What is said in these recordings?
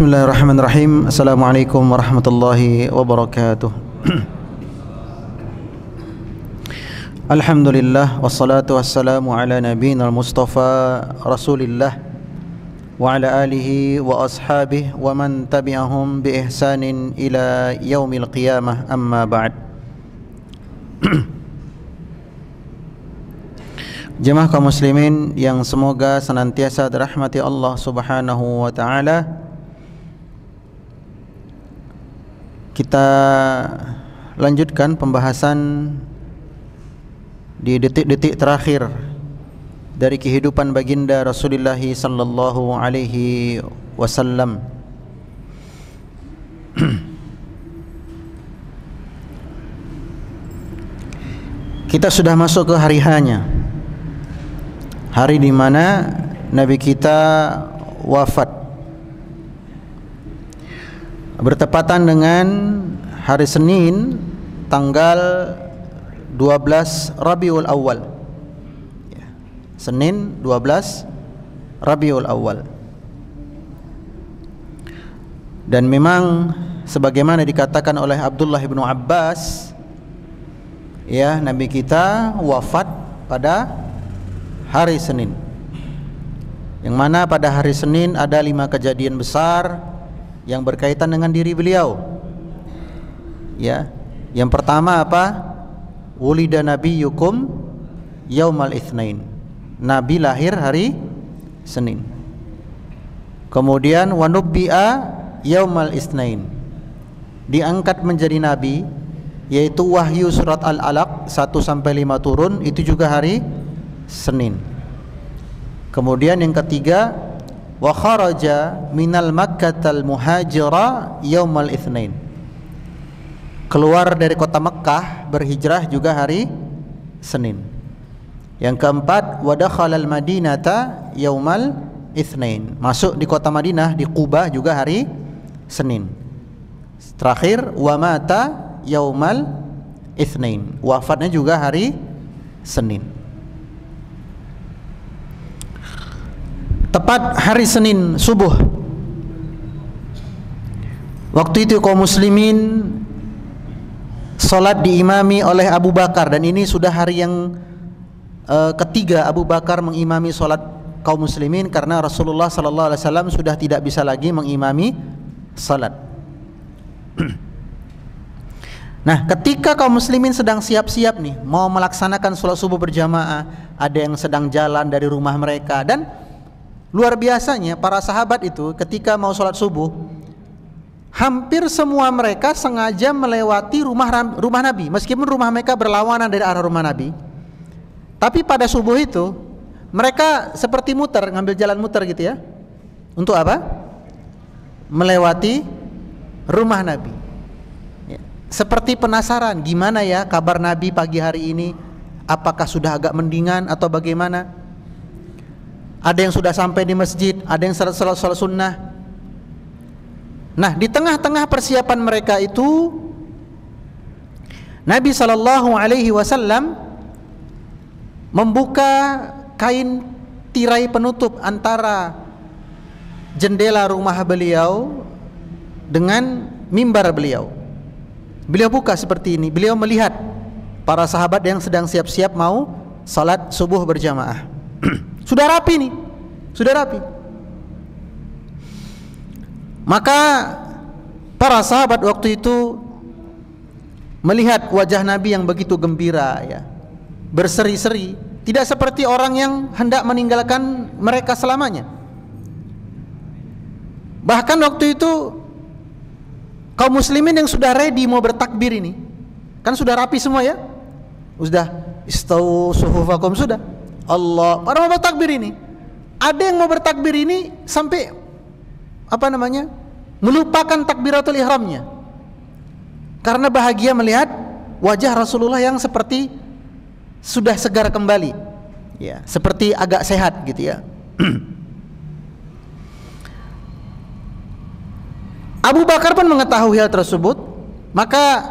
Bismillahirrahmanirrahim. Assalamualaikum warahmatullahi wabarakatuh. Alhamdulillah wassalatu wassalamu ala nabiyina al-mustafa Rasulillah wa ala alihi wa ashabihi wa man tabi'ahum bi ihsanin ila yaumil qiyamah, amma ba'd. Jemaah kaum muslimin yang semoga senantiasa dirahmati Allah Subhanahu wa taala, kita lanjutkan pembahasan di detik-detik terakhir dari kehidupan baginda Rasulullah sallallahu alaihi wasallam. Kita sudah masuk ke hari H-nya, hari di mana Nabi kita wafat, bertepatan dengan hari Senin tanggal 12 Rabiul Awal. Senin 12 Rabiul Awal. Dan memang sebagaimana dikatakan oleh Abdullah bin Abbas, ya, Nabi kita wafat pada hari Senin, yang mana pada hari Senin ada 5 kejadian besar yang berkaitan dengan diri beliau. Ya, yang pertama apa? Wulida nabiyyukum yaumal itsnain. Nabi lahir hari Senin. Kemudian wa nubbi'a yaumal itsnain. Diangkat menjadi nabi, yaitu wahyu surat Al-Alaq 1 sampai 5 turun, itu juga hari Senin. Kemudian yang ketiga, wa kharaja minal Makkatal muhajira yaumal itsnain. Keluar dari kota Mekkah berhijrah juga hari Senin. Yang keempat, wa dakhalal madinata yaumal itsnain. Masuk di kota Madinah di Quba juga hari Senin. Terakhir, wa mata yaumal itsnain. Wafatnya juga hari Senin. Tepat hari Senin subuh, waktu itu kaum muslimin salat diimami oleh Abu Bakar, dan ini sudah hari yang ketiga Abu Bakar mengimami salat kaum muslimin karena Rasulullah sallallahu alaihi wasallam sudah tidak bisa lagi mengimami salat. Nah, ketika kaum muslimin sedang siap-siap nih mau melaksanakan salat subuh berjamaah, ada yang sedang jalan dari rumah mereka, dan luar biasanya para sahabat itu ketika mau sholat subuh, hampir semua mereka sengaja melewati rumah Nabi, meskipun rumah mereka berlawanan dari arah rumah Nabi. Tapi pada subuh itu mereka seperti muter, ngambil jalan muter gitu ya. Untuk apa? Melewati rumah Nabi ya. Seperti penasaran, gimana ya kabar Nabi pagi hari ini, apakah sudah agak mendingan atau bagaimana. Ada yang sudah sampai di masjid, ada yang salat sunnah. Nah, di tengah-tengah persiapan mereka itu, Nabi sallallahu alaihi wasallam membuka kain tirai penutup antara jendela rumah beliau dengan mimbar beliau. Beliau buka seperti ini. Beliau melihat para sahabat yang sedang siap-siap mau salat subuh berjamaah. Sudah rapi nih, sudah rapi. Maka para sahabat waktu itu melihat wajah Nabi yang begitu gembira ya, berseri-seri, tidak seperti orang yang hendak meninggalkan mereka selamanya. Bahkan waktu itu kaum muslimin yang sudah ready mau bertakbir ini, kan sudah rapi semua ya, sudah istau suhufakum, sudah Allah, para mau bertakbir ini, ada yang mau bertakbir ini sampai melupakan takbiratul ihramnya karena bahagia melihat wajah Rasulullah yang seperti sudah segar kembali ya, seperti agak sehat gitu ya. Abu Bakar pun mengetahui hal tersebut, maka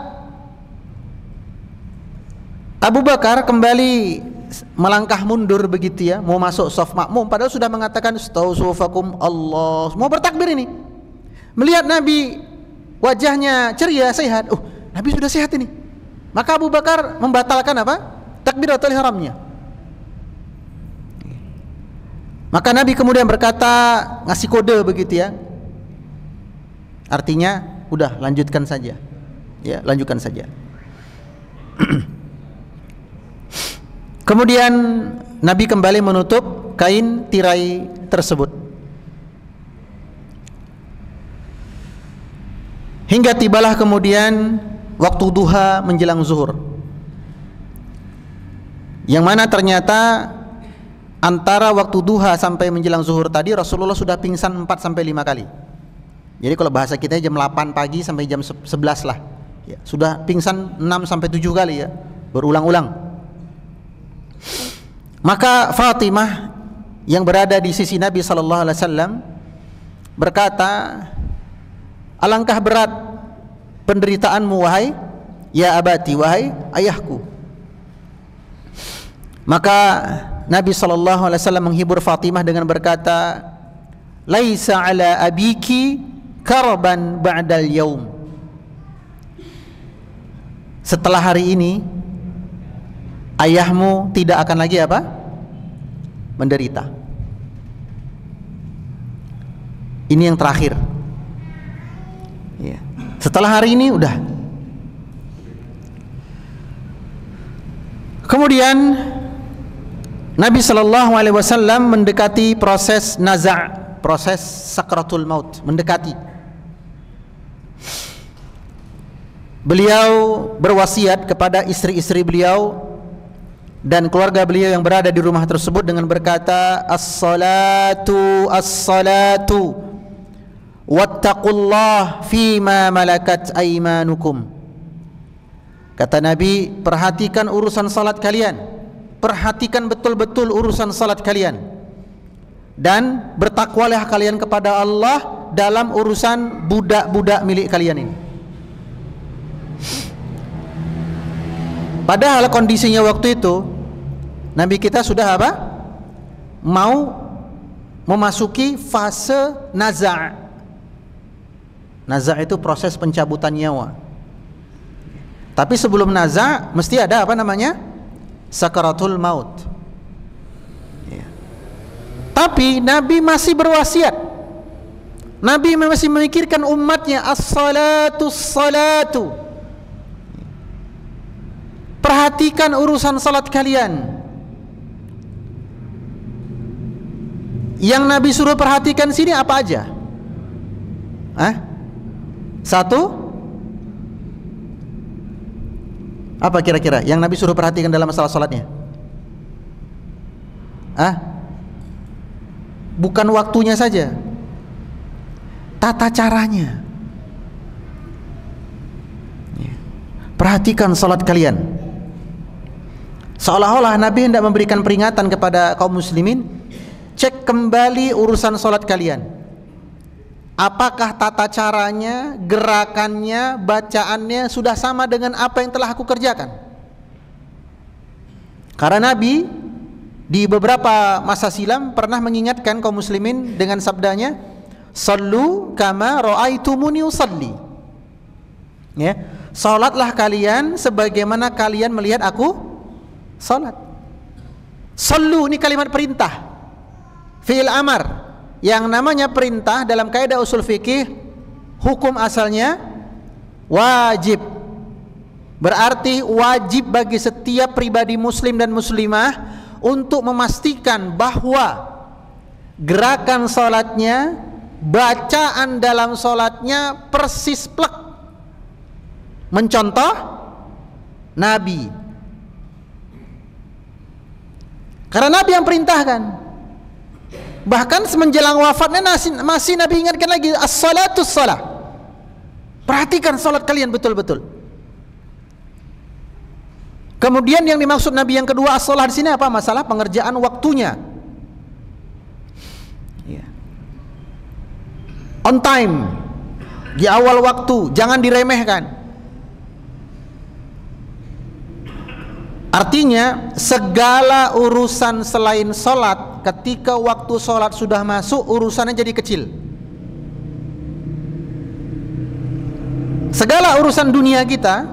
Abu Bakar kembali melangkah mundur begitu ya, mau masuk shaf makmum, padahal sudah mengatakan stausufakum Allah, mau bertakbir ini. Melihat Nabi wajahnya ceria, sehat. Oh, Nabi sudah sehat ini. Maka Abu Bakar membatalkan apa? Takbiratul ihramnya. Maka Nabi kemudian berkata, ngasih kode begitu ya. Artinya, udah lanjutkan saja. Ya, lanjutkan saja. Kemudian Nabi kembali menutup kain tirai tersebut. Hingga tibalah kemudian waktu duha menjelang zuhur, yang mana ternyata antara waktu duha sampai menjelang zuhur tadi Rasulullah sudah pingsan 4 sampai 5 kali. Jadi kalau bahasa kita jam 8 pagi sampai jam 11 lah ya, sudah pingsan 6 sampai 7 kali ya, berulang-ulang. Maka Fatimah yang berada di sisi Nabi SAW berkata, alangkah berat penderitaanmu wahai ya abati, wahai ayahku. Maka Nabi SAW menghibur Fatimah dengan berkata, laisa ala abiki karban ba'dal yaum. Setelah hari ini ayahmu tidak akan lagi apa? Menderita. Ini yang terakhir ya. Setelah hari ini udah. Kemudian Nabi SAW mendekati proses naza', proses sakratul maut, mendekati. Beliau berwasiat kepada istri-istri beliau dan keluarga beliau yang berada di rumah tersebut dengan berkata, as-salatu as-salatu wattaqullah fima malakat aymanukum. Kata Nabi, perhatikan urusan salat kalian, perhatikan betul-betul urusan salat kalian, dan bertakwalah kalian kepada Allah dalam urusan budak-budak milik kalian ini. Padahal kondisinya waktu itu Nabi kita sudah apa? Mau memasuki fase naza'. Naza' itu proses pencabutan nyawa. Tapi sebelum naza' mesti ada apa namanya? Sakaratul maut ya. Tapi Nabi masih berwasiat, Nabi masih memikirkan umatnya, as-salatu as-salatu, perhatikan urusan salat kalian. Yang Nabi suruh perhatikan sini apa aja? Satu, apa kira-kira yang Nabi suruh perhatikan dalam masalah salatnya? Bukan waktunya saja, tata caranya. Perhatikan salat kalian. Seolah-olah Nabi hendak memberikan peringatan kepada kaum muslimin, cek kembali urusan salat kalian. Apakah tata caranya, gerakannya, bacaannya sudah sama dengan apa yang telah aku kerjakan? Karena Nabi di beberapa masa silam pernah mengingatkan kaum muslimin dengan sabdanya, sallu kama ra'aitumuni usalli. Ya, salatlah kalian sebagaimana kalian melihat aku salat. Sallu ini kalimat perintah, fi'il amar. Yang namanya perintah dalam kaidah usul fikih, hukum asalnya wajib. Berarti wajib bagi setiap pribadi muslim dan muslimah untuk memastikan bahwa gerakan salatnya, bacaan dalam salatnya persis plek mencontoh Nabi. Karena Nabi yang perintahkan. Bahkan semenjelang wafatnya masih Nabi ingatkan lagi, as-salatu as-salah. Perhatikan salat kalian betul-betul. Kemudian yang dimaksud Nabi yang kedua as-salah di sini apa? Masalah pengerjaan waktunya. On time, di awal waktu, jangan diremehkan. Artinya segala urusan selain sholat, ketika waktu sholat sudah masuk, urusannya jadi kecil. Segala urusan dunia kita,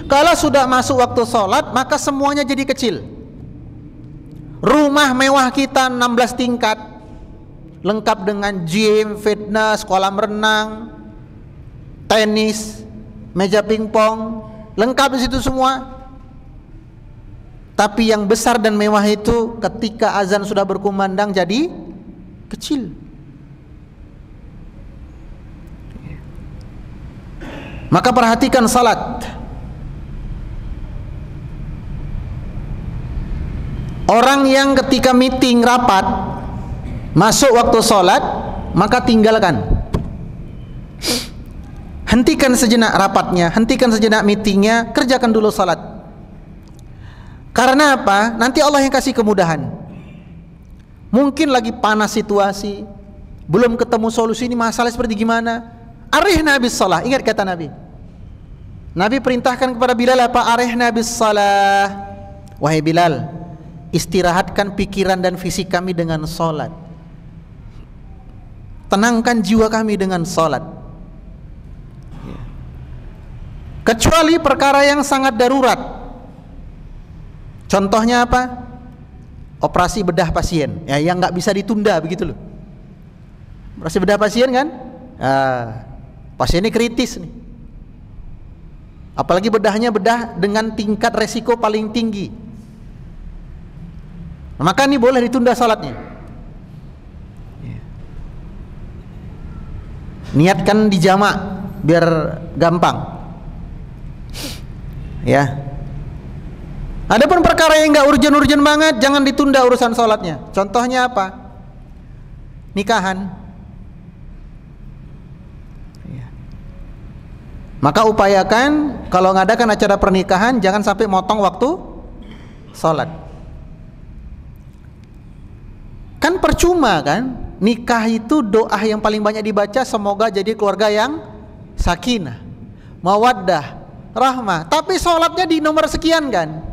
kalau sudah masuk waktu sholat, maka semuanya jadi kecil. Rumah mewah kita 16 tingkat, lengkap dengan gym, fitness, kolam renang, tenis, meja pingpong, lengkap di situ semua. Tapi yang besar dan mewah itu ketika azan sudah berkumandang jadi kecil. Maka perhatikan salat. Orang yang ketika meeting rapat masuk waktu salat, maka tinggalkan. Hentikan sejenak rapatnya, hentikan sejenak meetingnya, kerjakan dulu salat. Karena apa? Nanti Allah yang kasih kemudahan. Mungkin lagi panas situasi, belum ketemu solusi, ini masalah seperti gimana? Arihna bis salah. Ingat kata Nabi. Nabi perintahkan kepada Bilal apa? Arihna bis salah. Wahai Bilal, istirahatkan pikiran dan fisik kami dengan salat. Tenangkan jiwa kami dengan salat. Kecuali perkara yang sangat darurat. Contohnya apa? Operasi bedah pasien, ya, yang nggak bisa ditunda begitu loh. Operasi bedah pasien kan? Pasien ini kritis nih. Apalagi bedahnya bedah dengan tingkat resiko paling tinggi. Maka ini boleh ditunda salatnya. Niatkan di jamak biar gampang. Ya. Adapun perkara yang enggak urgen-urgen banget, jangan ditunda urusan salatnya. Contohnya apa? Nikahan. Maka upayakan kalau ngadakan acara pernikahan jangan sampai motong waktu salat. Kan percuma kan? Nikah itu doa yang paling banyak dibaca, semoga jadi keluarga yang sakinah, mawaddah, rahmah. Tapi salatnya di nomor sekian kan?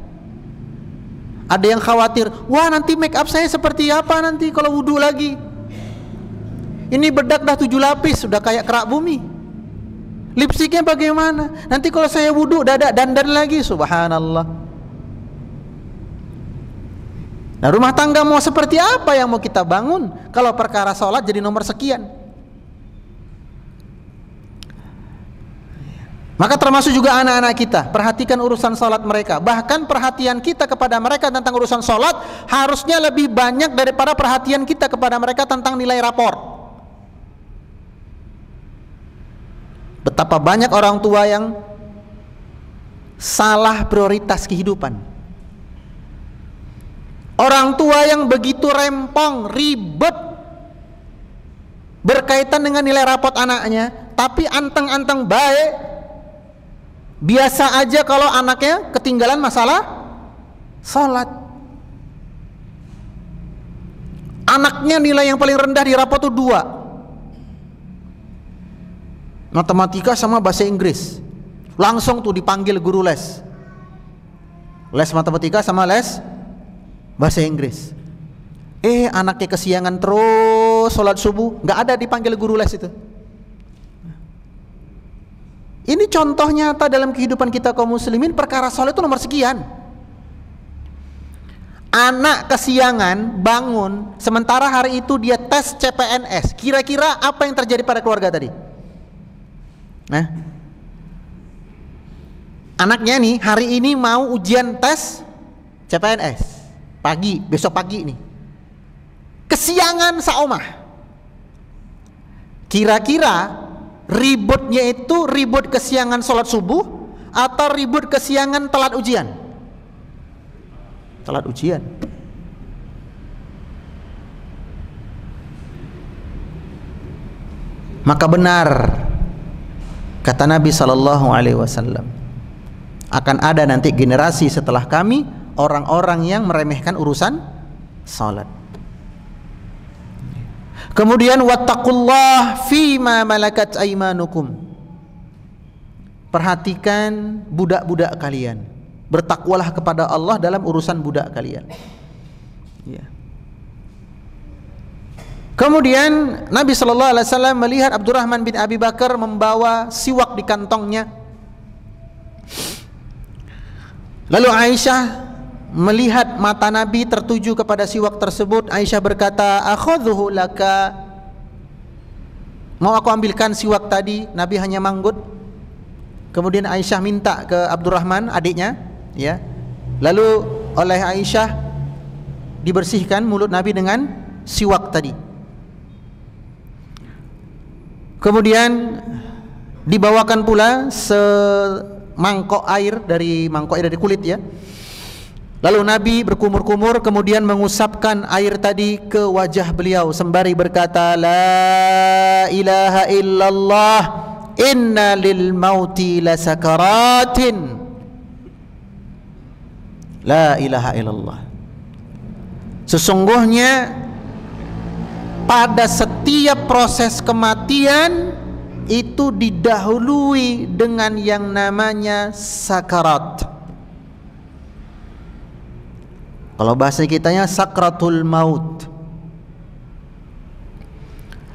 Ada yang khawatir, wah nanti make up saya seperti apa nanti kalau wudhu lagi. Ini bedak dah 7 lapis, sudah kayak kerak bumi. Lipstiknya bagaimana? Nanti kalau saya wudhu dadak dandan lagi, subhanallah. Nah, rumah tangga mau seperti apa yang mau kita bangun kalau perkara sholat jadi nomor sekian? Maka termasuk juga anak-anak kita, perhatikan urusan sholat mereka. Bahkan perhatian kita kepada mereka tentang urusan sholat harusnya lebih banyak daripada perhatian kita kepada mereka tentang nilai rapor. Betapa banyak orang tua yang salah prioritas kehidupan. Orang tua yang begitu rempong, ribet berkaitan dengan nilai rapot anaknya, tapi anteng-anteng baik. Biasa aja kalau anaknya ketinggalan masalah sholat. Anaknya nilai yang paling rendah di rapot itu 2, matematika sama bahasa Inggris. Langsung tuh dipanggil guru les. Les matematika sama les bahasa Inggris. Anaknya kesiangan terus sholat subuh, nggak ada dipanggil guru les itu. Ini contoh nyata dalam kehidupan kita kaum muslimin, perkara sholat itu nomor sekian. Anak kesiangan bangun, sementara hari itu dia tes CPNS. Kira-kira apa yang terjadi pada keluarga tadi? Nah, anaknya nih hari ini mau ujian tes CPNS pagi, besok pagi nih. Kesiangan saomah. Kira-kira ributnya itu ribut kesiangan sholat subuh atau ribut kesiangan telat ujian? Telat ujian. Maka benar kata Nabi SAW, akan ada nanti generasi setelah kami orang-orang yang meremehkan urusan salat. Kemudian wattaqullah fima malakat aimanukum. Perhatikan budak-budak kalian. Bertakwalah kepada Allah dalam urusan budak kalian. Ya. Kemudian Nabi sallallahu alaihi wasallam melihat Abdurrahman bin Abi Bakar membawa siwak di kantongnya. Lalu Aisyah melihat mata Nabi tertuju kepada siwak tersebut. Aisyah berkata, "Akhudhuhu laka." Mau aku ambilkan siwak tadi? Nabi hanya manggut. Kemudian Aisyah minta ke Abdurrahman, adiknya, ya. Lalu oleh Aisyah dibersihkan mulut Nabi dengan siwak tadi. Kemudian dibawakan pula semangkok air dari kulit, ya. Lalu Nabi berkumur-kumur kemudian mengusapkan air tadi ke wajah beliau sembari berkata, "La ilaha illallah, inna lil mauti lasakaratin." La ilaha illallah. Sesungguhnya pada setiap proses kematian itu didahului dengan yang namanya sakarat. Kalau bahasa kitanya sakratul maut.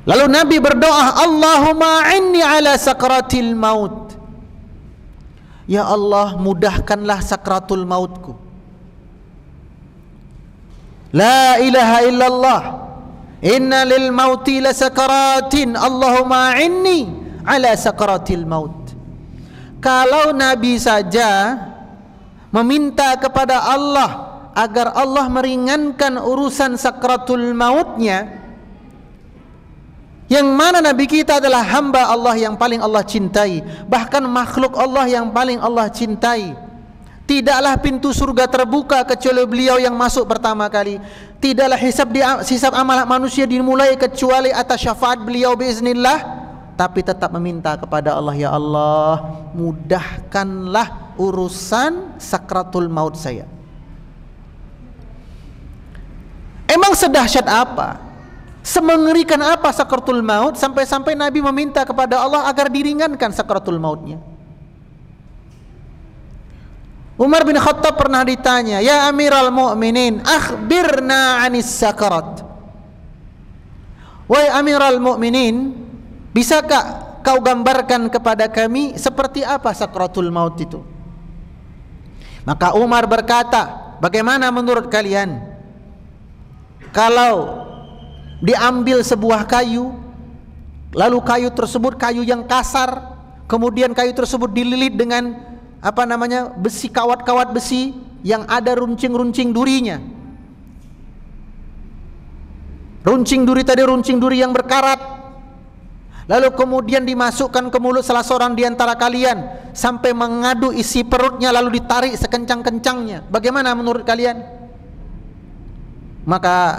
Lalu Nabi berdoa, "Allahumma inni ala sakratil maut." Ya Allah, mudahkanlah sakratul mautku. La ilaha illallah, inna lil mauti lasakaratin, Allahumma inni ala sakaratil maut. Kalau Nabi saja meminta kepada Allah agar Allah meringankan urusan sakratul mautnya, yang mana Nabi kita adalah hamba Allah yang paling Allah cintai, bahkan makhluk Allah yang paling Allah cintai. Tidaklah pintu surga terbuka kecuali beliau yang masuk pertama kali. Tidaklah hisab amal manusia dimulai kecuali atas syafaat beliau biiznillah. Tapi tetap meminta kepada Allah, ya Allah, mudahkanlah urusan sakratul maut saya. Emang sedahsyat apa, semengerikan apa sakratul maut sampai-sampai Nabi meminta kepada Allah agar diringankan sakratul mautnya. Umar bin Khattab pernah ditanya, "Ya Amiral Mu'minin, akhbirna anis sakarat." Wahai Amiral Mu'minin, bisakah kau gambarkan kepada kami seperti apa sakratul maut itu? Maka Umar berkata, "Bagaimana menurut kalian kalau diambil sebuah kayu, lalu kayu tersebut kayu yang kasar, kemudian kayu tersebut dililit dengan besi, kawat-kawat besi yang ada runcing-runcing durinya. Runcing duri tadi runcing duri yang berkarat. Lalu kemudian dimasukkan ke mulut salah seorang di antara kalian sampai mengadu isi perutnya lalu ditarik sekencang-kencangnya. Bagaimana menurut kalian?" Maka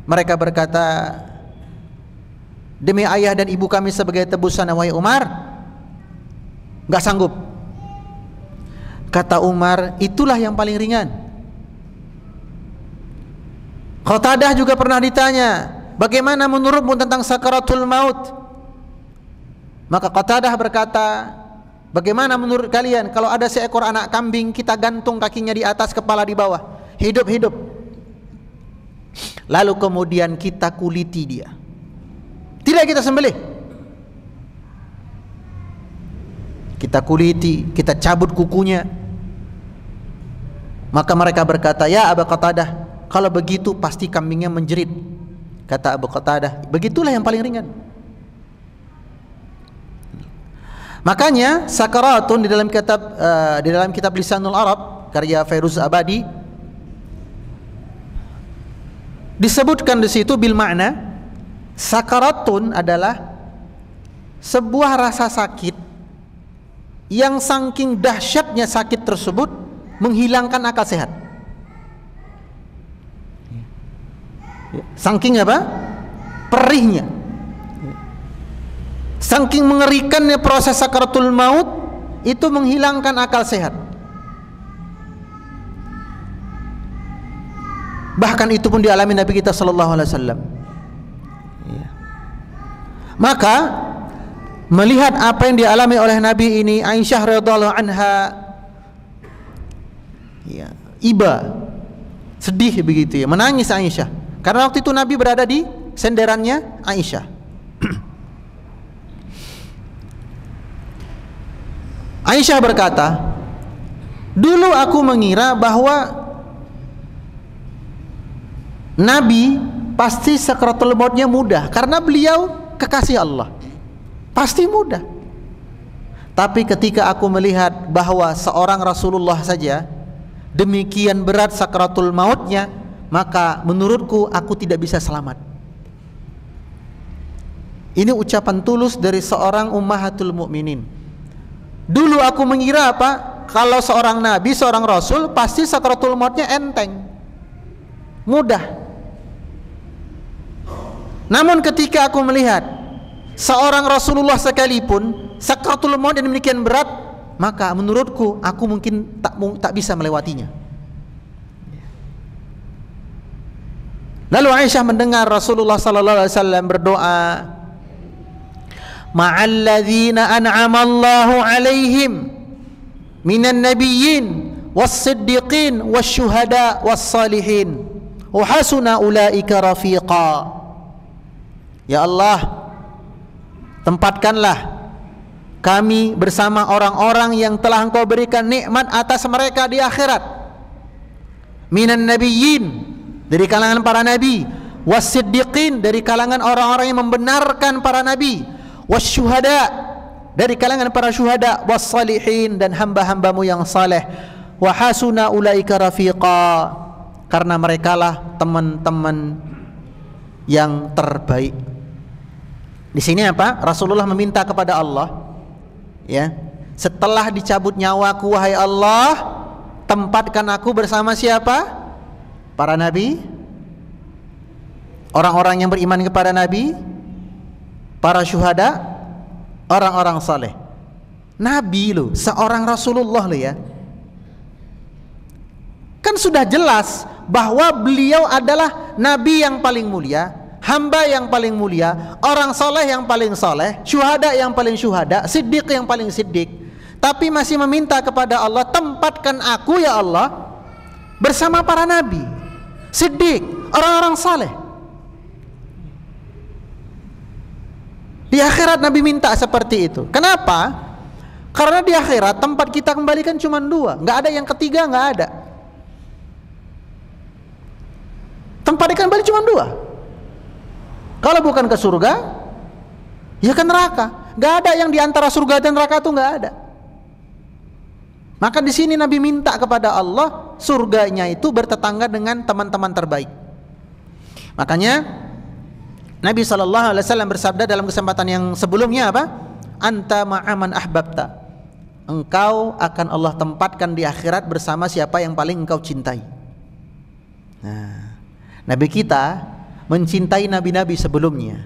mereka berkata, "Demi ayah dan ibu kami sebagai tebusan, wahai Umar, enggak sanggup." Kata Umar, "Itulah yang paling ringan." Qatadah juga pernah ditanya, "Bagaimana menurutmu tentang sakaratul maut?" Maka Qatadah berkata, "Bagaimana menurut kalian kalau ada seekor anak kambing, kita gantung kakinya di atas, kepala di bawah, hidup-hidup, lalu kemudian kita kuliti dia, tidak kita sembelih, kita kuliti, kita cabut kukunya." Maka mereka berkata, "Ya Abu Qatadah, kalau begitu pasti kambingnya menjerit." Kata Abu Qatadah, "Begitulah yang paling ringan." Makanya sakaratun di dalam kitab Lisanul Arab karya Fairuz Abadi disebutkan di situ bil makna sakaratun adalah sebuah rasa sakit yang saking dahsyatnya sakit tersebut menghilangkan akal sehat. Saking apa? Perihnya. Saking mengerikannya proses sakaratul maut itu menghilangkan akal sehat. Bahkan itu pun dialami Nabi kita sallallahu alaihi wasallam. Maka melihat apa yang dialami oleh Nabi ini, Aisyah radhiyallahu anha iba, sedih begitu ya, menangis Aisyah. Karena waktu itu Nabi berada di senderannya Aisyah. Aisyah berkata, dulu aku mengira bahwa Nabi pasti sakaratul mautnya mudah karena beliau kekasih Allah, pasti mudah. Tapi ketika aku melihat bahwa seorang Rasulullah saja demikian berat sakaratul mautnya, maka menurutku aku tidak bisa selamat. Ini ucapan tulus dari seorang ummahatul mukminin. Dulu aku mengira apa? Kalau seorang nabi, seorang rasul pasti sakaratul mautnya enteng, mudah. Namun ketika aku melihat seorang Rasulullah sekalipun sakaratul maut yang demikian berat, maka menurutku aku mungkin tak bisa melewatinya. Lalu Aisyah mendengar Rasulullah sallallahu alaihi wasallam berdoa, ma'alladzina an'ama Allahu alaihim minan nabiyyin was-siddiqin wasyuhada was-salihin wa hasuna ulaika rafiqa. Ya Allah, tempatkanlah kami bersama orang-orang yang telah Engkau berikan nikmat atas mereka di akhirat. Minan nabiyyin, dari kalangan para nabi, was-siddiqin, dari kalangan orang-orang yang membenarkan para nabi, wasyuhada, dari kalangan para syuhada, was-salihin, dan hamba-hambamu yang saleh. Wa hasuna ulaika rafiqa, karena merekalah teman-teman yang terbaik. Di sini apa? Rasulullah meminta kepada Allah, ya, setelah dicabut nyawaku wahai Allah, tempatkan aku bersama siapa? Para nabi, orang-orang yang beriman kepada nabi, para syuhada, orang-orang saleh. Nabi loh, seorang Rasulullah loh ya. Kan sudah jelas bahwa beliau adalah nabi yang paling mulia, hamba yang paling mulia, orang soleh yang paling soleh, syuhada yang paling syuhada, siddiq yang paling siddiq. Tapi masih meminta kepada Allah, tempatkan aku ya Allah bersama para nabi, siddiq, orang-orang saleh. Di akhirat Nabi minta seperti itu. Kenapa? Karena di akhirat tempat kita kembalikan cuma dua, nggak ada yang ketiga, nggak ada. Tempat kembali cuma dua. Kalau bukan ke surga, ya ke neraka. Nggak ada yang di antara surga dan neraka itu, nggak ada. Maka di sini Nabi minta kepada Allah surganya itu bertetangga dengan teman-teman terbaik. Makanya Nabi SAW bersabda dalam kesempatan yang sebelumnya apa? Anta ma'aman ahbabta. Engkau akan Allah tempatkan di akhirat bersama siapa yang paling engkau cintai. Nah, Nabi kita mencintai nabi-nabi sebelumnya.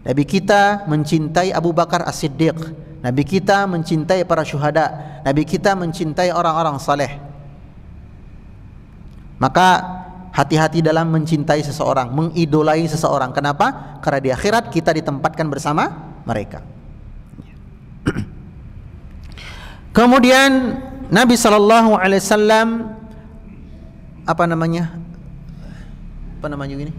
Nabi kita mencintai Abu Bakar As-Siddiq. Nabi kita mencintai para syuhada. Nabi kita mencintai orang-orang saleh. Maka hati-hati dalam mencintai seseorang, mengidolai seseorang. Kenapa? Karena di akhirat kita ditempatkan bersama mereka. Kemudian Nabi SAW apa namanya gini?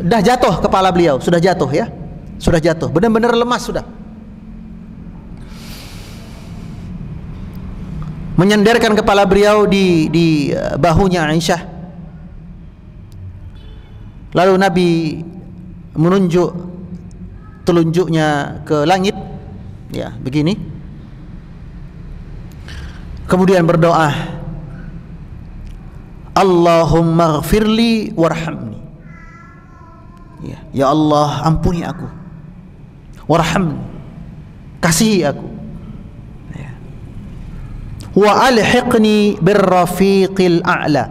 Dah jatuh kepala beliau, sudah jatuh ya. Sudah jatuh, benar-benar lemas sudah. Menyandarkan kepala beliau di bahunya Aisyah. Lalu Nabi menunjuk telunjuknya ke langit, ya begini. Kemudian berdoa, Allahumma ghfirli warhamni. Ya Allah, ampuni aku. Warhamni, kasihi aku. Wa alhiqni birrafiqil a'la,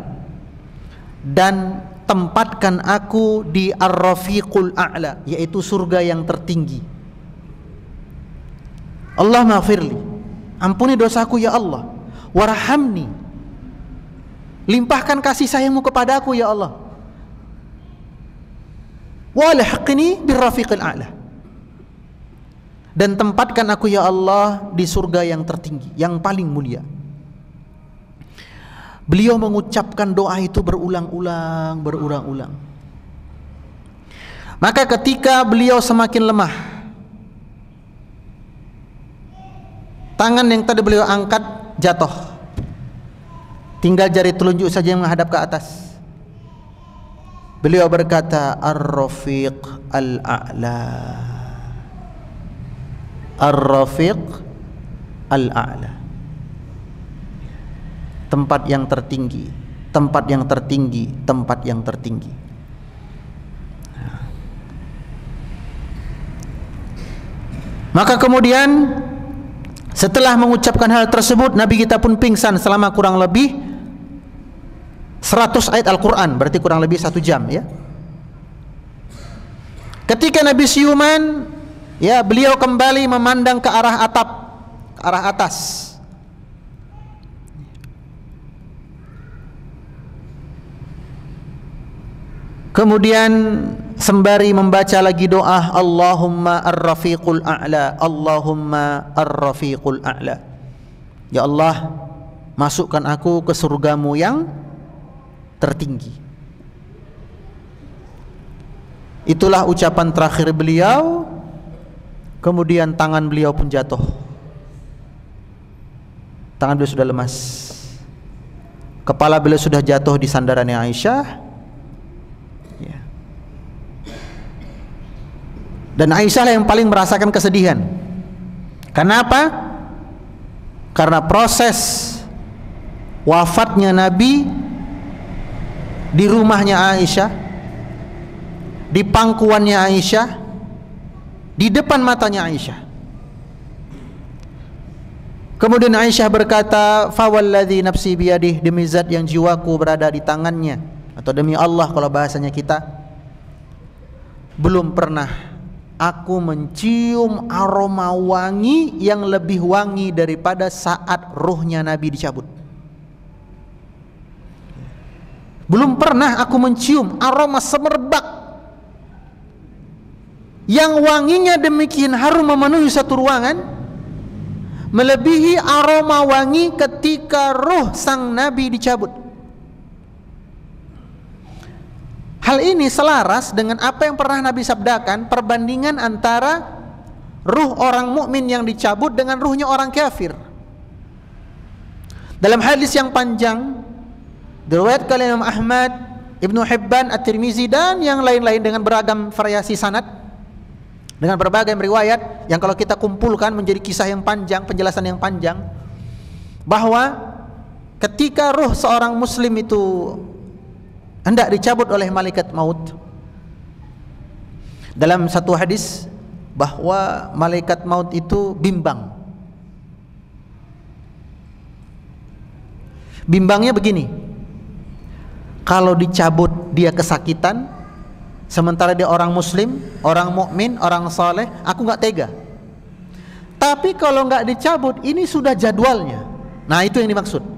dan tempatkan aku di ar-rafiqul a'la, yaitu surga yang tertinggi. Allah maghfirli, ampuni dosaku ya Allah. Warhamni, limpahkan kasih sayangmu kepadaku ya Allah. Wa alhiqni birrafiqil a'la, dan tempatkan aku ya Allah di surga yang tertinggi, yang paling mulia. Beliau mengucapkan doa itu berulang-ulang. Maka ketika beliau semakin lemah, tangan yang tadi beliau angkat jatuh, tinggal jari telunjuk saja yang menghadap ke atas. Beliau berkata, Ar-Rafiq Al-A'la, Ar-Rafiq Al-A'la, tempat yang tertinggi, tempat yang tertinggi, tempat yang tertinggi. Maka kemudian setelah mengucapkan hal tersebut, Nabi kita pun pingsan selama kurang lebih 100 ayat Al-Quran, berarti kurang lebih 1 jam ya. Ketika Nabi siuman, ya, beliau kembali memandang ke arah atap, ke arah atas. Kemudian sembari membaca lagi doa, Allahumma ar-rafiqul a'la, Allahumma ar-rafiqul a'la. Ya Allah, masukkan aku ke surgamu yang tertinggi. Itulah ucapan terakhir beliau. Kemudian tangan beliau pun jatuh. Tangan beliau sudah lemas, kepala beliau sudah jatuh di sandarannya Aisyah. Dan Aisyah lah yang paling merasakan kesedihan. Kenapa? Karena proses wafatnya Nabi di rumahnya Aisyah, di pangkuannya Aisyah, di depan matanya Aisyah. Kemudian Aisyah berkata, "Fawalladzi nafsi biyadihi, demi zat yang jiwaku berada di tangannya," atau demi Allah kalau bahasanya kita, belum pernah aku mencium aroma wangi yang lebih wangi daripada saat ruhnya Nabi dicabut. Belum pernah aku mencium aroma semerbak yang wanginya demikian harum memenuhi satu ruangan, melebihi aroma wangi ketika ruh sang Nabi dicabut. Hal ini selaras dengan apa yang pernah Nabi sabdakan, perbandingan antara ruh orang mukmin yang dicabut dengan ruhnya orang kafir. Dalam hadis yang panjang diriwayatkan oleh Imam Ahmad, Ibnu Hibban, At-Tirmizi dan yang lain-lain dengan beragam variasi sanad, dengan berbagai riwayat yang kalau kita kumpulkan menjadi kisah yang panjang, penjelasan yang panjang, bahwa ketika ruh seorang muslim itu hendak dicabut oleh malaikat maut, dalam satu hadis bahwa malaikat maut itu bimbang. Bimbangnya begini, kalau dicabut dia kesakitan, sementara dia orang muslim, orang mukmin, orang saleh, aku nggak tega. Tapi kalau nggak dicabut, ini sudah jadwalnya. Nah, itu yang dimaksud.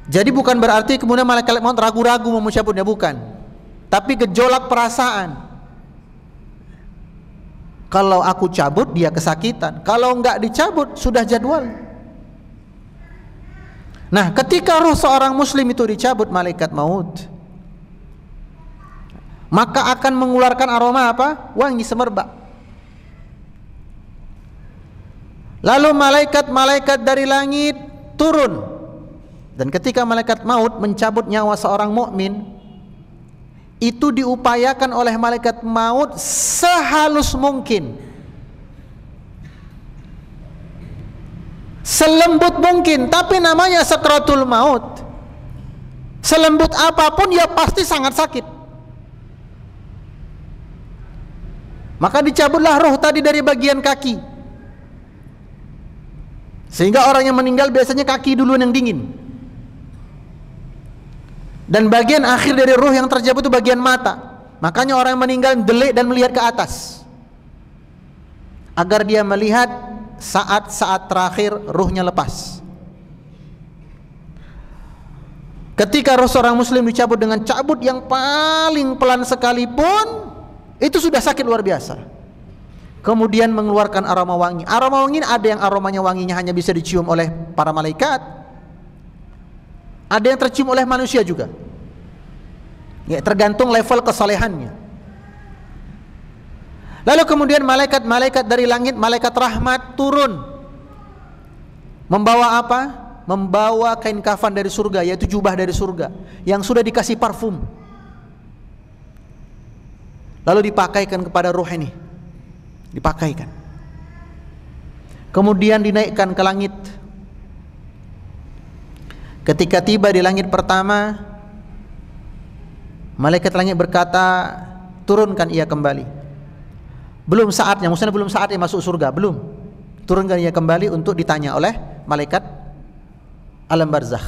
Jadi bukan berarti kemudian malaikat maut ragu-ragu mau mencabutnya, bukan. Tapi gejolak perasaan. Kalau aku cabut dia kesakitan, kalau enggak dicabut sudah jadwal. Nah, ketika ruh seorang muslim itu dicabut malaikat maut, maka akan mengeluarkan aroma apa? Wangi semerbak. Lalu malaikat-malaikat dari langit turun. Dan ketika malaikat maut mencabut nyawa seorang mukmin, itu diupayakan oleh malaikat maut sehalus mungkin, selembut mungkin. Tapi namanya sakratul maut, selembut apapun ya pasti sangat sakit. Maka dicabutlah roh tadi dari bagian kaki, sehingga orang yang meninggal biasanya kaki duluan yang dingin. Dan bagian akhir dari ruh yang tercabut itu bagian mata. Makanya orang yang meninggal delik dan melihat ke atas, agar dia melihat saat-saat terakhir ruhnya lepas. Ketika ruh seorang muslim dicabut dengan cabut yang paling pelan sekalipun, itu sudah sakit luar biasa. Kemudian mengeluarkan aroma wangi. Aroma wangi ada yang aromanya wanginya hanya bisa dicium oleh para malaikat, ada yang tercium oleh manusia juga. Ya, tergantung level kesolehannya. Lalu kemudian malaikat-malaikat dari langit, malaikat rahmat turun. Membawa apa? Membawa kain kafan dari surga, yaitu jubah dari surga yang sudah dikasih parfum. Lalu dipakaikan kepada ruh ini. Dipakaikan. Kemudian dinaikkan ke langit. Ketika tiba di langit pertama, malaikat langit berkata, turunkan ia kembali. Belum saatnya, maksudnya belum saatnya masuk surga, belum. Turunkan ia kembali untuk ditanya oleh malaikat alam barzakh.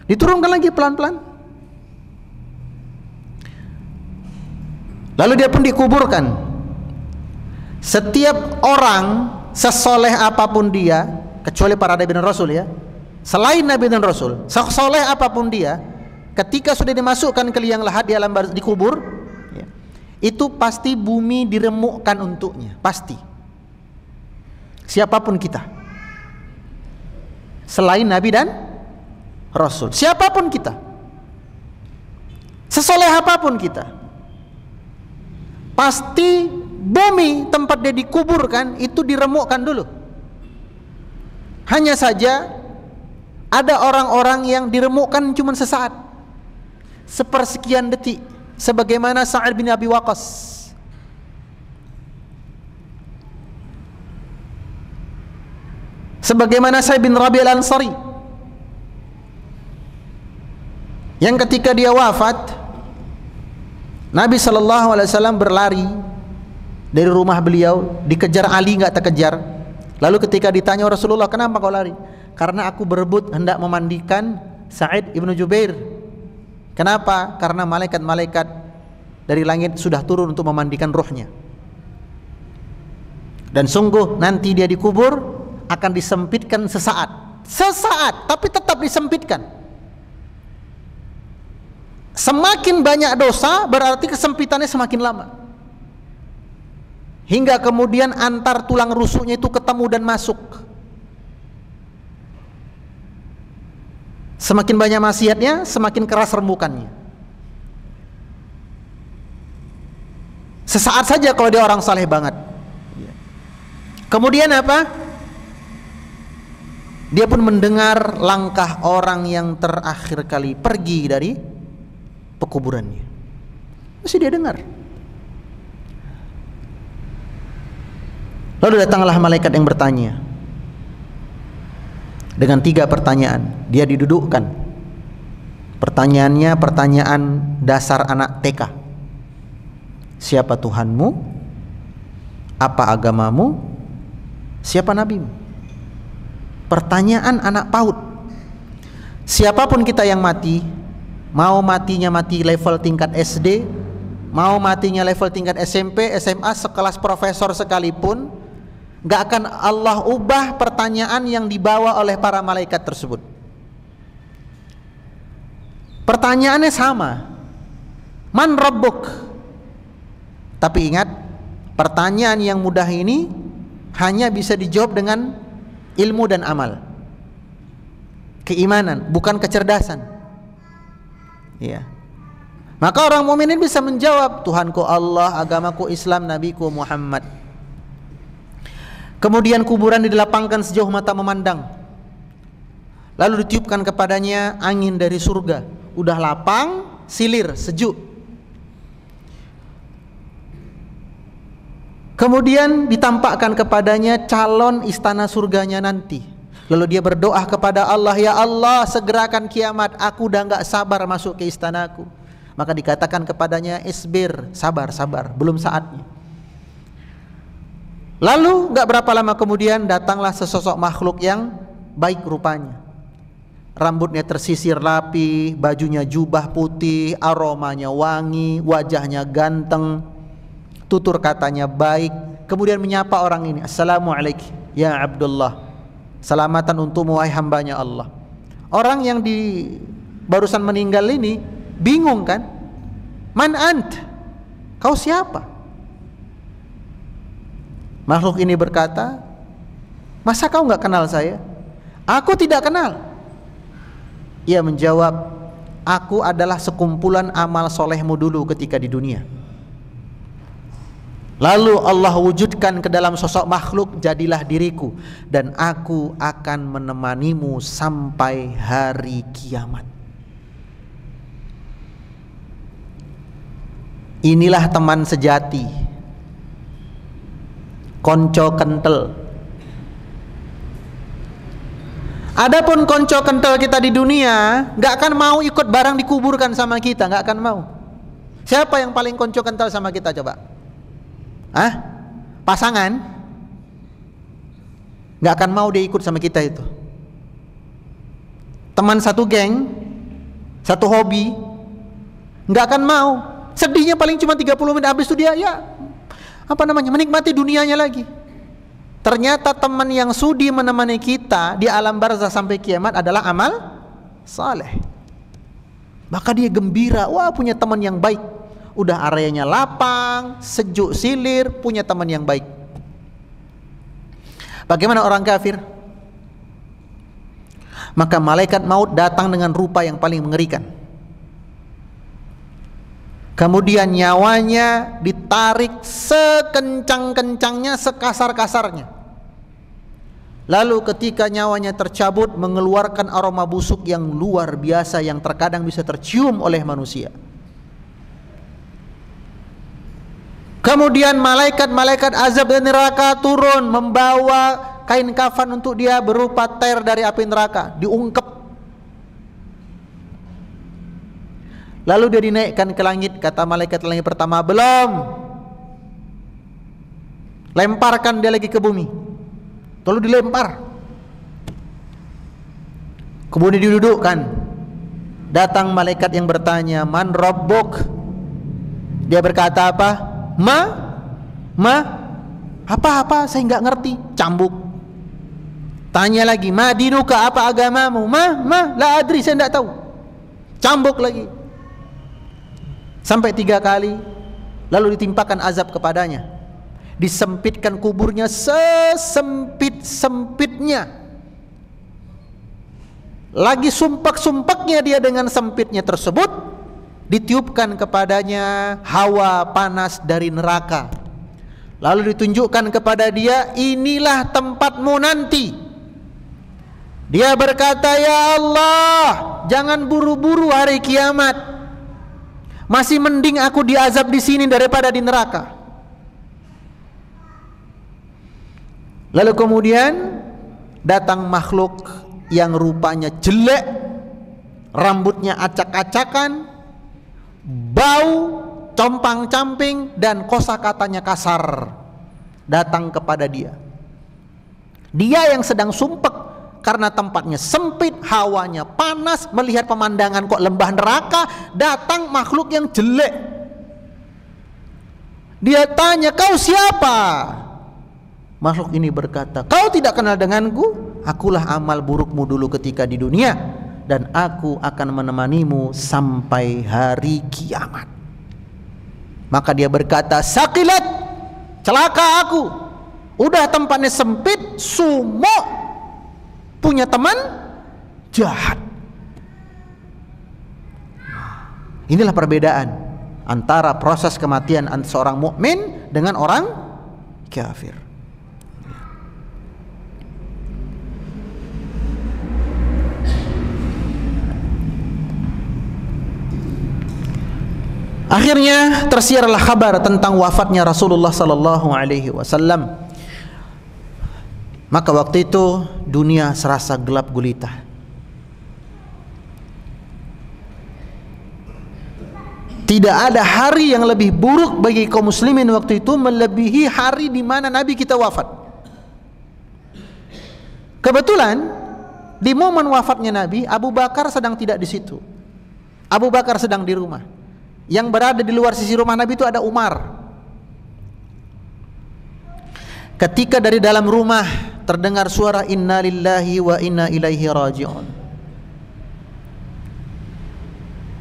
Diturunkan lagi pelan-pelan. Lalu dia pun dikuburkan. Setiap orang, sesoleh apapun dia, kecuali para nabi dan rasul ya, selain nabi dan rasul, sesoleh apapun dia, ketika sudah dimasukkan ke liang lahat di alam barzakh, dikubur ya, itu pasti bumi diremukkan untuknya, pasti. Siapapun kita, selain nabi dan rasul, siapapun kita, sesoleh apapun kita, pasti bumi tempat dia dikuburkan itu diremukkan dulu. Hanya saja ada orang-orang yang diremukkan cuma sesaat, sepersekian detik, sebagaimana Sa'ad bin Abi Waqqas. Sebagaimana Sa'id bin Rabi' al-Ansari, yang ketika dia wafat, Nabi SAW berlari dari rumah beliau, dikejar Ali nggak terkejar. Lalu ketika ditanya Rasulullah, kenapa kau lari? Karena aku berebut hendak memandikan Sa'id ibn Jubair. Kenapa? Karena malaikat-malaikat dari langit sudah turun untuk memandikan ruhnya. Dan sungguh nanti dia dikubur akan disempitkan sesaat, tapi tetap disempitkan. Semakin banyak dosa berarti kesempitannya semakin lama, hingga kemudian antar tulang rusuknya itu ketemu dan masuk. Semakin banyak maksiatnya, semakin keras rembukannya. Sesaat saja kalau dia orang saleh banget. Kemudian apa? Dia pun mendengar langkah orang yang terakhir kali pergi dari pekuburannya. Masih dia dengar. Lalu datanglah malaikat yang bertanya dengan 3 pertanyaan. Dia didudukkan. Pertanyaannya pertanyaan dasar anak TK. Siapa Tuhanmu? Apa agamamu? Siapa nabimu? Pertanyaan anak PAUD. Siapapun kita yang mati, mau matinya mati level tingkat SD, mau matinya level tingkat SMP, SMA, sekelas profesor sekalipun, gak akan Allah ubah pertanyaan yang dibawa oleh para malaikat tersebut. Pertanyaannya sama, Man Rabbuk. Tapi ingat, pertanyaan yang mudah ini hanya bisa dijawab dengan ilmu dan amal, keimanan, bukan kecerdasan. Ya. Maka orang mukminin bisa menjawab, Tuhanku Allah, agamaku Islam, nabiku Muhammad. Kemudian kuburan dilapangkan sejauh mata memandang. Lalu ditiupkan kepadanya angin dari surga. Udah lapang, silir, sejuk. Kemudian ditampakkan kepadanya calon istana surganya nanti. Lalu dia berdoa kepada Allah, ya Allah segerakan kiamat, aku udah gak sabar masuk ke istanaku. Maka dikatakan kepadanya, isbir, sabar, belum saatnya. Lalu gak berapa lama kemudian datanglah sesosok makhluk yang baik rupanya. Rambutnya tersisir rapi, bajunya jubah putih, aromanya wangi, wajahnya ganteng, tutur katanya baik. Kemudian menyapa orang ini, Assalamualaikum ya Abdullah, selamatan untukmu wahai hambanya Allah. Orang yang barusan meninggal ini bingung kan, Man ant, kau siapa? Makhluk ini berkata, masa kau gak kenal saya? Aku tidak kenal. Ia menjawab, aku adalah sekumpulan amal solehmu dulu ketika di dunia. Lalu Allah wujudkan ke dalam sosok makhluk, jadilah diriku, dan aku akan menemanimu sampai hari kiamat. Inilah teman sejati, konco kentel. Adapun konco kentel kita di dunia gak akan mau ikut barang dikuburkan sama kita, gak akan mau. Siapa yang paling konco kental sama kita coba? Pasangan gak akan mau dia ikut sama kita itu. Teman satu geng, satu hobi, gak akan mau. Sedihnya paling cuma 30 menit, habis itu dia menikmati dunianya lagi. Ternyata teman yang sudi menemani kita di alam barzah sampai kiamat adalah amal saleh. Maka dia gembira, wah punya teman yang baik. Udah areanya lapang, sejuk silir, punya teman yang baik. Bagaimana orang kafir? Maka malaikat maut datang dengan rupa yang paling mengerikan. Kemudian nyawanya ditarik sekencang-kencangnya, sekasar-kasarnya. Lalu ketika nyawanya tercabut, mengeluarkan aroma busuk yang luar biasa yang terkadang bisa tercium oleh manusia. Kemudian malaikat-malaikat azab dan neraka turun membawa kain kafan untuk dia berupa ter dari api neraka, diungkep. Lalu dia dinaikkan ke langit, kata malaikat langit pertama, belum. Lemparkan dia lagi ke bumi. Lalu dilempar. Kemudian didudukkan. Datang malaikat yang bertanya, man rabbuk? Dia berkata apa? Apa-apa, saya nggak ngerti. Cambuk. Tanya lagi, ma dinuka, apa agamamu? La adri, saya nggak tahu. Cambuk lagi. Sampai 3 kali. Lalu ditimpakan azab kepadanya. Disempitkan kuburnya sesempit-sempitnya. Lagi sumpak-sumpaknya dia dengan sempitnya tersebut, ditiupkan kepadanya hawa panas dari neraka. Lalu ditunjukkan kepada dia, inilah tempatmu nanti. Dia berkata, ya Allah, jangan buru-buru hari kiamat. Masih mending aku diazab di sini daripada di neraka. Lalu kemudian datang makhluk yang rupanya jelek, rambutnya acak-acakan, bau, compang-camping, dan kosakatanya kasar, datang kepada dia. Dia yang sedang sumpek karena tempatnya sempit, hawanya panas, melihat pemandangan kok lembah neraka, datang makhluk yang jelek. Dia tanya, kau siapa? Makhluk ini berkata, kau tidak kenal denganku? Akulah amal burukmu dulu ketika di dunia, dan aku akan menemanimu sampai hari kiamat. Maka dia berkata, sakilat, celaka aku. Udah tempatnya sempit, sumuk, punya teman jahat. Inilah perbedaan antara proses kematian seorang mukmin dengan orang kafir. Akhirnya tersiarlah kabar tentang wafatnya Rasulullah sallallahu alaihi wasallam. Maka waktu itu dunia serasa gelap gulita. Tidak ada hari yang lebih buruk bagi kaum muslimin waktu itu melebihi hari di mana Nabi kita wafat. Kebetulan di momen wafatnya Nabi, Abu Bakar sedang tidak di situ. Abu Bakar sedang di rumah. Yang berada di luar sisi rumah Nabi itu ada Umar. Ketika dari dalam rumah terdengar suara inna lillahi wa inna ilaihi raji'un,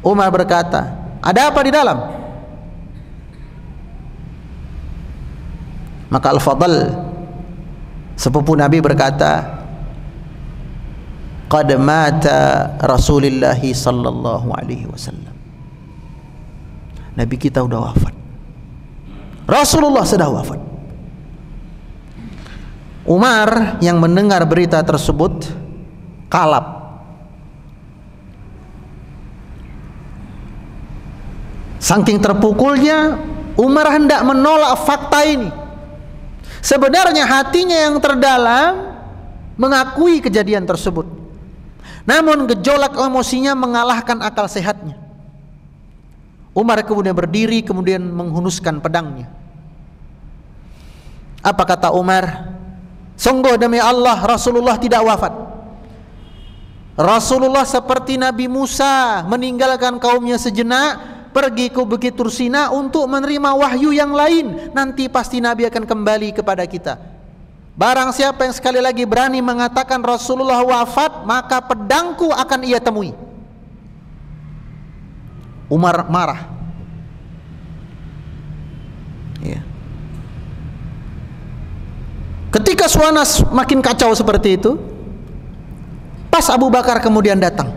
Umar berkata, ada apa di dalam? Maka Al-Fadl, sepupu Nabi, berkata, qad mata Rasulullah sallallahu alaihi wasallam. Nabi kita sudah wafat. Rasulullah sudah wafat. Umar yang mendengar berita tersebut kalap. Saking terpukulnya, Umar hendak menolak fakta ini. Sebenarnya hatinya yang terdalam mengakui kejadian tersebut, namun gejolak emosinya mengalahkan akal sehatnya. Umar kemudian berdiri, kemudian menghunuskan pedangnya. Apa kata Umar? Sungguh demi Allah, Rasulullah tidak wafat. Rasulullah seperti Nabi Musa meninggalkan kaumnya sejenak, pergi ke Bukit Tursina untuk menerima wahyu yang lain. Nanti pasti Nabi akan kembali kepada kita. Barang siapa yang sekali lagi berani mengatakan Rasulullah wafat, maka pedangku akan ia temui. Umar marah. Ya. Ketika suasana makin kacau seperti itu, pas Abu Bakar kemudian datang.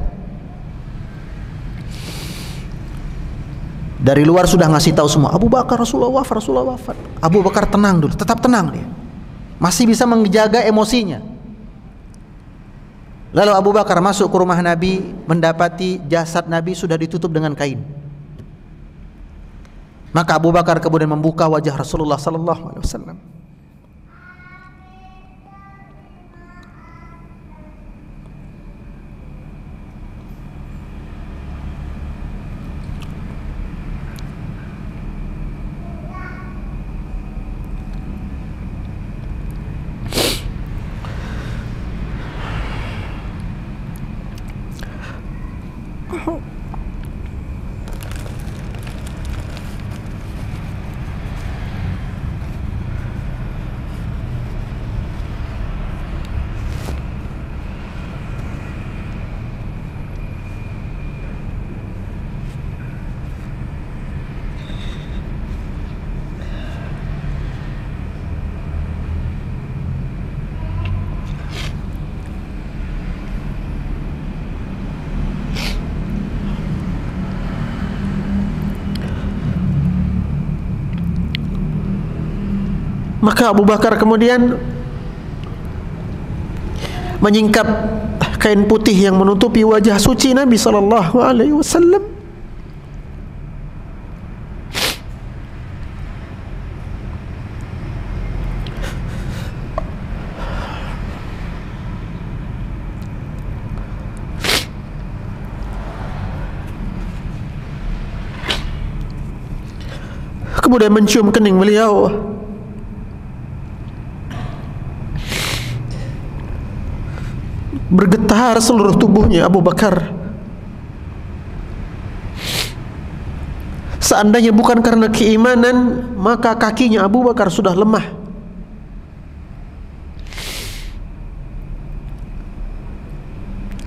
Dari luar sudah ngasih tahu semua, Abu Bakar Rasulullah wafat, Rasulullah wafat. Abu Bakar tenang dulu, tetap tenang dia. Masih bisa menjaga emosinya. Lalu Abu Bakar masuk ke rumah Nabi, mendapati jasad Nabi sudah ditutup dengan kain. Maka Abu Bakar kemudian membuka wajah Rasulullah sallallahu alaihi wasallam. Maka Abu Bakar kemudian menyingkap kain putih yang menutupi wajah suci Nabi sallallahu alaihi wasallam. Kemudian mencium kening beliau. Bergetar seluruh tubuhnya Abu Bakar. Seandainya bukan karena keimanan, maka kakinya Abu Bakar sudah lemah.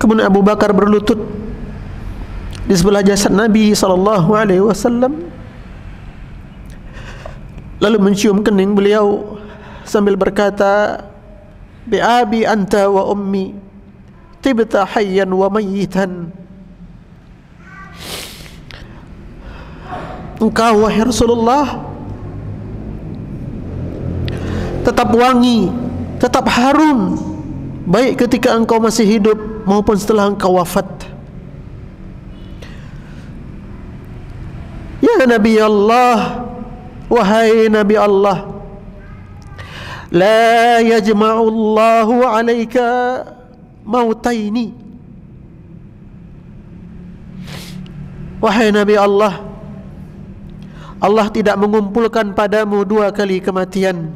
Kemudian Abu Bakar berlutut di sebelah jasad Nabi sallallahu alaihi wasallam, lalu mencium kening beliau sambil berkata, "Bi abi anta wa ummi, tibta hayyan wa mayyitan." Engkau wahai Rasulullah tetap wangi, tetap harum, baik ketika engkau masih hidup maupun setelah engkau wafat. Ya Nabi Allah, wahai Nabi Allah, la yajma'u Allahu 'alaika mautaini. Wahai Nabi Allah, Allah tidak mengumpulkan padamu dua kali kematian.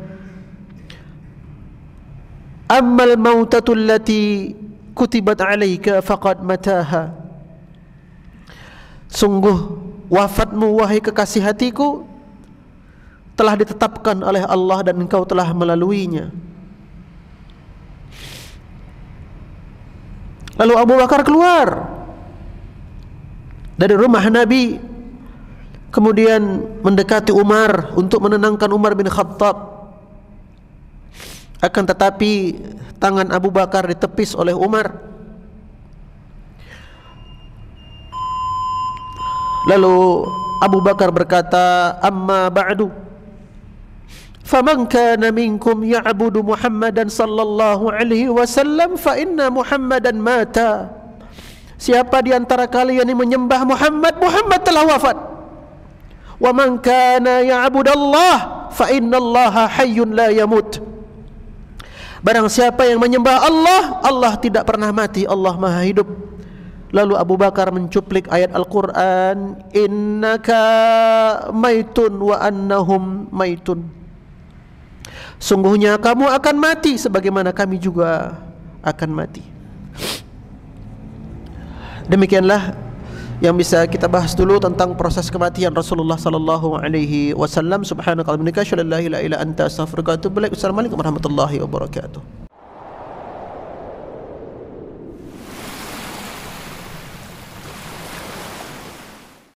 Ammal mautatul lati kutibat 'alaika faqad mataha. Sungguh wafatmu wahai kekasih hatiku telah ditetapkan oleh Allah dan engkau telah melaluinya. Lalu Abu Bakar keluar dari rumah Nabi, kemudian mendekati Umar untuk menenangkan Umar bin Khattab. Akan tetapi tangan Abu Bakar ditepis oleh Umar. Lalu Abu Bakar berkata, amma ba'du, faman kana minkum ya'budu Muhammadan sallallahu alaihi wasallam fa inna Muhammadan mata. Siapa di antara kalian yang menyembah Muhammad, Muhammad telah wafat. Wa man kana ya'budallah fa innallaha hayyun la yamut. Barang siapa yang menyembah Allah, Allah tidak pernah mati, Allah Maha hidup. Lalu Abu Bakar mencuplik ayat Al-Quran, innaka maitun wa annahum maitun. Sungguhnya kamu akan mati sebagaimana kami juga akan mati. Demikianlah yang bisa kita bahas dulu tentang proses kematian Rasulullah sallallahu alaihi wasallam. Subhanakallahumma wa bihamdika asyhadu an la ilaha illa anta astaghfiruka wa atubu ilaik. Wassalamualaikum warahmatullahi wabarakatuh.